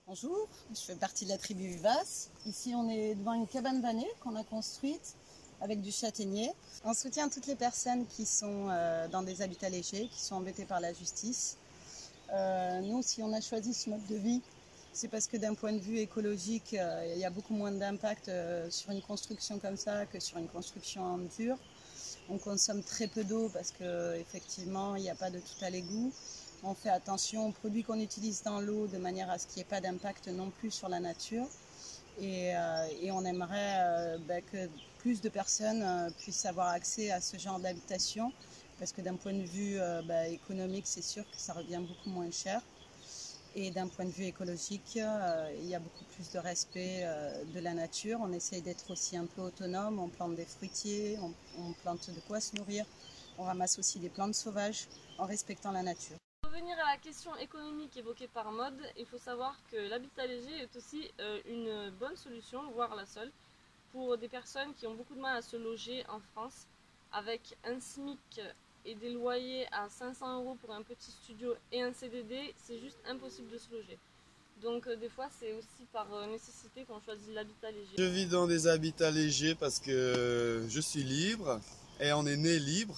Bonjour, je fais partie de la tribu vivace. Ici, on est devant une cabane vannée qu'on a construite avec du châtaignier. On soutient toutes les personnes qui sont dans des habitats légers, qui sont embêtées par la justice. Nous, si on a choisi ce mode de vie, c'est parce que d'un point de vue écologique, il y a beaucoup moins d'impact sur une construction comme ça que sur une construction en dur. On consomme très peu d'eau parce qu'effectivement, il n'y a pas de tout à l'égout. On fait attention aux produits qu'on utilise dans l'eau de manière à ce qu'il n'y ait pas d'impact non plus sur la nature. Et on aimerait que plus de personnes puissent avoir accès à ce genre d'habitation parce que d'un point de vue économique, c'est sûr que ça revient beaucoup moins cher. Et d'un point de vue écologique, il y a beaucoup plus de respect de la nature. On essaye d'être aussi un peu autonome. On plante des fruitiers, on plante de quoi se nourrir. On ramasse aussi des plantes sauvages en respectant la nature. Pour revenir à la question économique évoquée par Maud, il faut savoir que l'habitat léger est aussi une bonne solution, voire la seule, pour des personnes qui ont beaucoup de mal à se loger en France, avec un SMIC et des loyers à 500 € pour un petit studio et un CDD, c'est juste impossible de se loger. Donc des fois c'est aussi par nécessité qu'on choisit l'habitat léger. Je vis dans des habitats légers parce que je suis libre et on est né libre.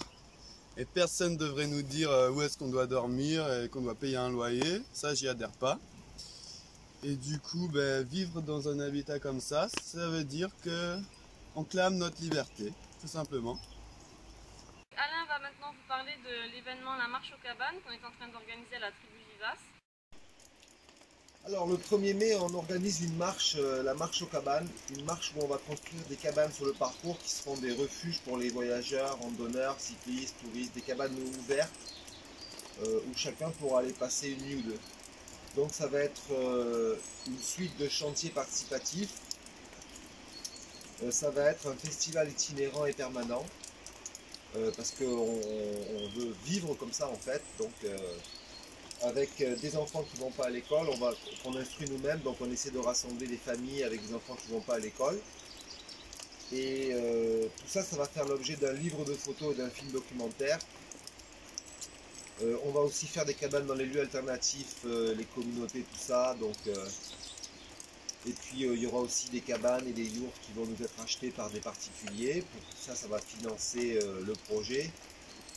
Et personne ne devrait nous dire où est-ce qu'on doit dormir et qu'on doit payer un loyer. Ça, j'y adhère pas. Et du coup, vivre dans un habitat comme ça veut dire qu'on clame notre liberté, tout simplement. Alain va maintenant vous parler de l'événement La Marche aux Cabanes qu'on est en train d'organiser à la tribu vivace. Alors le 1er mai, on organise une marche, la marche aux cabanes, une marche où on va construire des cabanes sur le parcours qui seront des refuges pour les voyageurs, randonneurs, cyclistes, touristes, des cabanes ouvertes où chacun pourra aller passer une nuit ou deux. Donc ça va être une suite de chantiers participatifs, ça va être un festival itinérant et permanent parce qu'on veut vivre comme ça en fait. Donc, avec des enfants qui ne vont pas à l'école, qu'on instruit nous-mêmes, donc on essaie de rassembler des familles avec des enfants qui ne vont pas à l'école. Et tout ça, ça va faire l'objet d'un livre de photos et d'un film documentaire. On va aussi faire des cabanes dans les lieux alternatifs, les communautés, tout ça. Donc, et puis il y aura aussi des cabanes et des yurts qui vont nous être achetés par des particuliers. Pour tout ça, ça va financer le projet.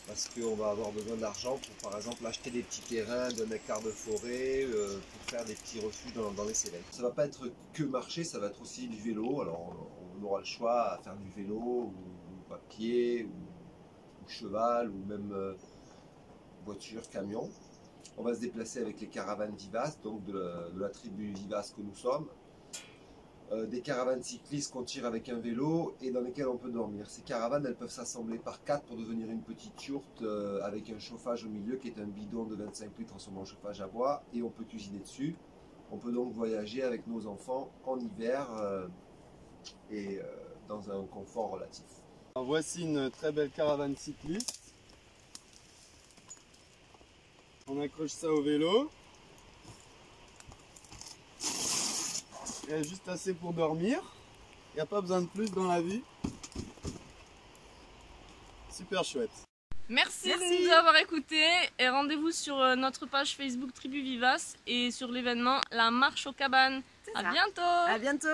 Parce qu'on va avoir besoin d'argent pour par exemple acheter des petits terrains d'un hectare de forêt pour faire des petits refuges dans les Cévennes. Ça ne va pas être que marcher, ça va être aussi du vélo. Alors on aura le choix à faire du vélo ou à pied ou cheval ou même voiture, camion. On va se déplacer avec les caravanes vivaces, donc de la tribu vivace que nous sommes. Des caravanes cyclistes qu'on tire avec un vélo et dans lesquelles on peut dormir. Ces caravanes, elles peuvent s'assembler par 4 pour devenir une petite yourte avec un chauffage au milieu qui est un bidon de 25 litres transformé en chauffage à bois et on peut cuisiner dessus. On peut donc voyager avec nos enfants en hiver et dans un confort relatif. Alors, voici une très belle caravane cycliste. On accroche ça au vélo. Il y a juste assez pour dormir. Il n'y a pas besoin de plus dans la vie. Super chouette. Merci de nous avoir écoutés et rendez-vous sur notre page Facebook Tribu Vivace et sur l'événement La Marche aux Cabanes. À bientôt. À bientôt.